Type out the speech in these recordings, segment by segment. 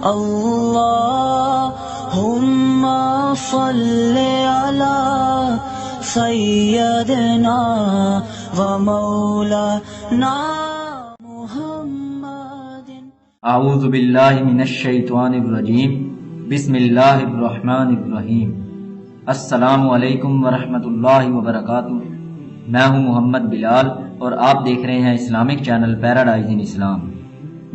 اللهم صل على سيدنا ومولانا محمد. اعوذ باللہ من الشیطان الرجیم. بسم اللہ الرحمن الرحیم. السلام علیکم ورحمۃ اللہ وبرکاتہ. میں ہوں محمد بلال اور آپ دیکھ رہے ہیں اسلامک چینل پیراڈائز ان اسلام.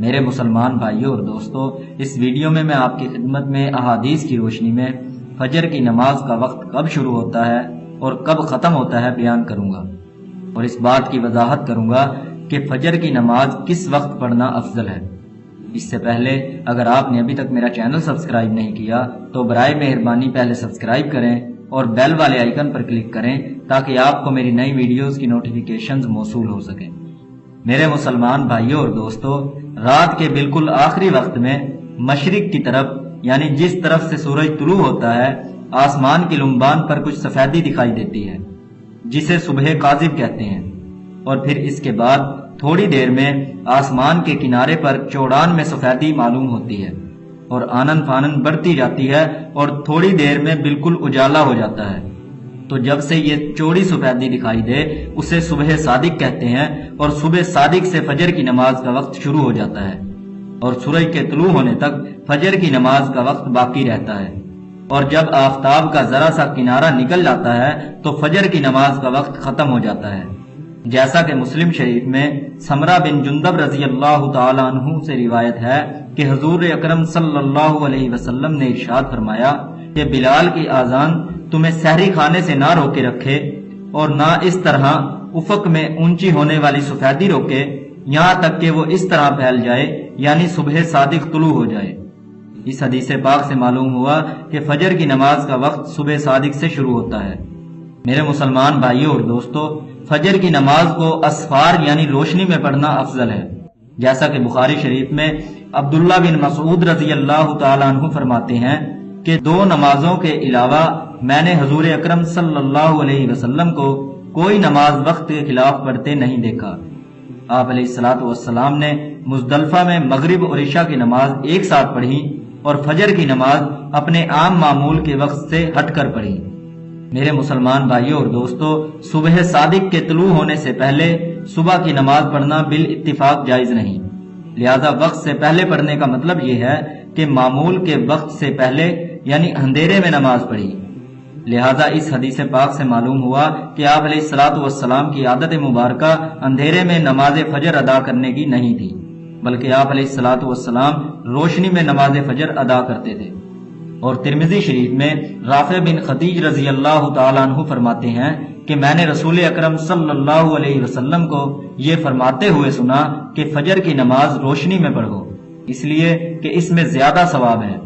میرے مسلمان بھائیوں اور دوستو، اس ویڈیو میں آپ کی خدمت میں احادیث کی روشنی میں فجر کی نماز کا وقت کب شروع ہوتا ہے اور کب ختم ہوتا ہے بیان کروں گا، اور اس بات کی وضاحت کروں گا کہ فجر کی نماز کس وقت پڑھنا افضل ہے. اس سے پہلے اگر آپ نے ابھی تک میرا چینل سبسکرائب نہیں کیا تو برائے مہربانی پہلے سبسکرائب کریں اور بیل والے آئیکن پر کلک کریں تاکہ آپ کو میری نئی ویڈیوز کی نوٹیفیکیشنز موصول ہو سکیں. میرے مسلمان بھائیوں اور دوستو، رات کے بالکل آخری وقت میں مشرق کی طرف یعنی جس طرف سے سورج طلوع ہوتا ہے، آسمان کی لمبان پر کچھ سفیدی دکھائی دیتی ہے جسے صبح کاذب کہتے ہیں، اور پھر اس کے بعد تھوڑی دیر میں آسمان کے کنارے پر چوڑان میں سفیدی معلوم ہوتی ہے اور آنن فانن بڑھتی جاتی ہے اور تھوڑی دیر میں بالکل اجالا ہو جاتا ہے. تو جب سے یہ چوڑی سفیدی دکھائی دے اسے صبح صادق کہتے ہیں، اور صبح صادق سے فجر کی نماز کا وقت شروع ہو جاتا ہے اور سورج کے طلوع ہونے تک فجر کی نماز کا وقت باقی رہتا ہے. اور جب آفتاب کا ذرا سا کنارہ نکل جاتا ہے تو فجر کی نماز کا وقت ختم ہو جاتا ہے. جیسا کہ مسلم شریف میں سمرہ بن جندب رضی اللہ تعالی عنہ سے روایت ہے کہ حضور اکرم صلی اللہ علیہ وسلم نے ارشاد فرمایا کہ بلال کی آذان تمہیں سحری کھانے سے نہ روکے رکھے اور نہ اس طرح افق میں اونچی ہونے والی سفیدی روکے یہاں تک کہ وہ اس طرح پھیل جائے یعنی صبح صادق طلوع ہو جائے. اس حدیث پاک سے معلوم ہوا کہ فجر کی نماز کا وقت صبح صادق سے شروع ہوتا ہے. میرے مسلمان بھائیوں اور دوستو، فجر کی نماز کو اسفار یعنی روشنی میں پڑھنا افضل ہے. جیسا کہ بخاری شریف میں عبداللہ بن مسعود رضی اللہ تعالی عنہ فرماتے ہیں کہ 2 نمازوں کے علاوہ میں نے حضور اکرم صلی اللہ علیہ وسلم کو کوئی نماز وقت کے خلاف پڑھتے نہیں دیکھا. آپ علیہ الصلوۃ والسلام نے مزدلفہ میں مغرب اور عشاء کی نماز ایک ساتھ پڑھی اور فجر کی نماز اپنے عام معمول کے وقت سے ہٹ کر پڑھی. میرے مسلمان بھائیوں اور دوستو، صبح صادق کے طلوع ہونے سے پہلے صبح کی نماز پڑھنا بالاتفاق جائز نہیں. لہذا وقت سے پہلے پڑھنے کا مطلب یہ ہے کہ معمول کے وقت سے پہلے یعنی اندھیرے میں نماز پڑھی. لہذا اس حدیث پاک سے معلوم ہوا کہ آپ علیہ الصلوۃ والسلام کی عادت مبارکہ اندھیرے میں نماز فجر ادا کرنے کی نہیں تھی، بلکہ آپ علیہ الصلوۃ والسلام روشنی میں نماز فجر ادا کرتے تھے. اور ترمذی شریف میں رافع بن خدیج رضی اللہ تعالیٰ عنہ فرماتے ہیں کہ میں نے رسول اکرم صلی اللہ علیہ وسلم کو یہ فرماتے ہوئے سنا کہ فجر کی نماز روشنی میں پڑھو، اس لیے کہ اس میں زیادہ ثواب ہے.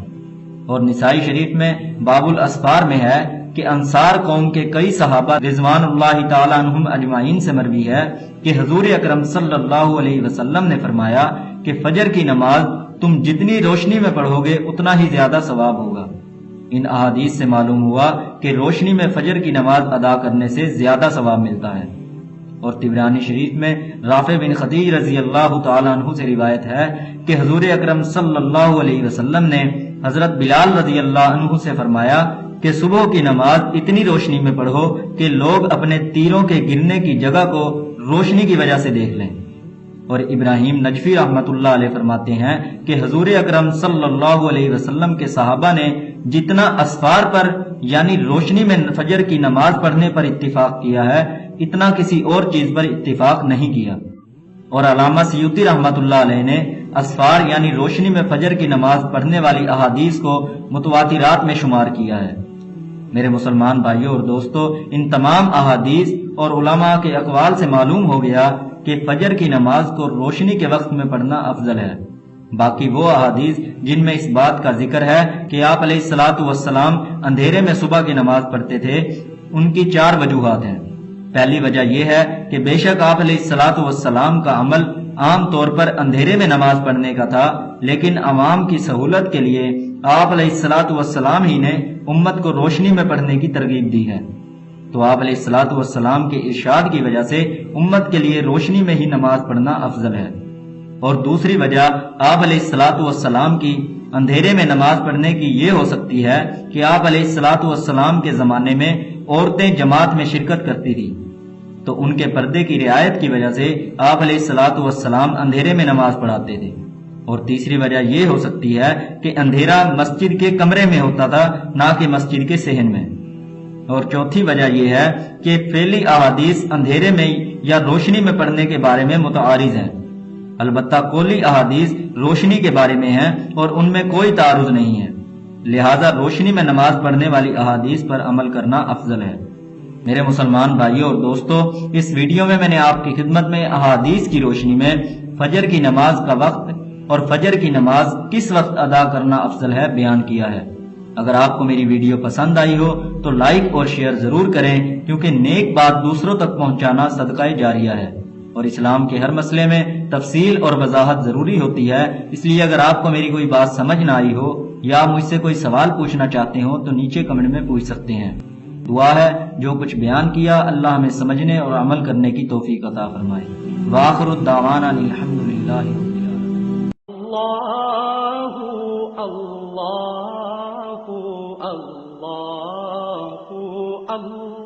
اور نسائی شریف میں باب الاسفار میں ہے کہ انصار قوم کے کئی صحابہ رضوان اللہ تعالیٰ عنہم اجمعین سے مروی ہے کہ حضور اکرم صلی اللہ علیہ وسلم نے فرمایا کہ فجر کی نماز تم جتنی روشنی میں پڑھو گے اتنا ہی زیادہ ثواب ہوگا. ان احادیث سے معلوم ہوا کہ روشنی میں فجر کی نماز ادا کرنے سے زیادہ ثواب ملتا ہے. اور طبرانی شریف میں رافع بن خدیج رضی اللہ تعالیٰ عنہ سے روایت ہے کہ حضور اکرم صلی اللہ علیہ وسلم نے حضرت بلال رضی اللہ عنہ سے فرمایا کہ صبح کی نماز اتنی روشنی میں پڑھو کہ لوگ اپنے تیروں کے گرنے کی جگہ کو روشنی کی وجہ سے دیکھ لیں. اور ابراہیم نجفی رحمت اللہ علیہ فرماتے ہیں کہ حضور اکرم صلی اللہ علیہ وسلم کے صحابہ نے جتنا اسفار پر یعنی روشنی میں فجر کی نماز پڑھنے پر اتفاق کیا ہے اتنا کسی اور چیز پر اتفاق نہیں کیا. اور علامہ سیوطی رحمت اللہ علیہ نے اسفار یعنی روشنی میں فجر کی نماز پڑھنے والی احادیث کو متواترات میں شمار کیا ہے. میرے مسلمان بھائیوں اور دوستو، ان تمام احادیث اور علماء کے اقوال سے معلوم ہو گیا کہ فجر کی نماز کو روشنی کے وقت میں پڑھنا افضل ہے. باقی وہ احادیث جن میں اس بات کا ذکر ہے کہ آپ علیہ الصلوۃ والسلام اندھیرے میں صبح کی نماز پڑھتے تھے، ان کی 4 وجوہات ہیں. پہلی وجہ یہ ہے کہ بے شک آپ علیہ الصلوۃ والسلام کا عمل عام طور پر اندھیرے میں نماز پڑھنے کا تھا، لیکن عوام کی سہولت کے لیے آپ علیہ الصلوۃ والسلام ہی نے امت کو روشنی میں پڑھنے کی ترغیب دی ہے. تو آپ علیہ الصلوۃ والسلام کے ارشاد کی وجہ سے امت کے لیے روشنی میں ہی نماز پڑھنا افضل ہے. اور دوسری وجہ آپ علیہ الصلوۃ والسلام کی اندھیرے میں نماز پڑھنے کی یہ ہو سکتی ہے کہ آپ علیہ الصلوۃ والسلام کے زمانے میں عورتیں جماعت میں شرکت کرتی تھی، تو ان کے پردے کی رعایت کی وجہ سے آپ علیہ الصلوۃ والسلام اندھیرے میں نماز پڑھاتے تھے۔ اور تیسری وجہ یہ ہو سکتی ہے کہ اندھیرا مسجد کے کمرے میں ہوتا تھا، نہ کہ مسجد کے صحن میں۔ اور چوتھی وجہ یہ ہے کہ فعلی احادیث اندھیرے میں یا روشنی میں پڑھنے کے بارے میں متعارض ہیں، البتہ قولی احادیث روشنی کے بارے میں ہیں اور ان میں کوئی تعارض نہیں ہے، لہذا روشنی میں نماز پڑھنے والی احادیث پر عمل کرنا افضل ہے۔ میرے مسلمان بھائیوں اور دوستو، اس ویڈیو میں نے آپ کی خدمت میں احادیث کی روشنی میں فجر کی نماز کا وقت اور فجر کی نماز کس وقت ادا کرنا افضل ہے بیان کیا ہے۔ اگر آپ کو میری ویڈیو پسند آئی ہو تو لائک اور شیئر ضرور کریں، کیونکہ نیک بات دوسروں تک پہنچانا صدقہ جاریہ ہے، اور اسلام کے ہر مسئلے میں تفصیل اور وضاحت ضروری ہوتی ہے۔ اس لیے اگر آپ کو میری کوئی بات سمجھ نہ آئی ہو یا مجھ سے کوئی سوال پوچھنا چاہتے ہو تو نیچے کمنٹ میں پوچھ سکتے ہیں۔ دعا ہے جو کچھ بیان کیا اللہ ہمیں سمجھنے اور عمل کرنے کی توفیق عطا فرمائے۔ وآخر الدعوانا الحمدللہ رب العالمین۔ اللہ اللہ اللہ اللہ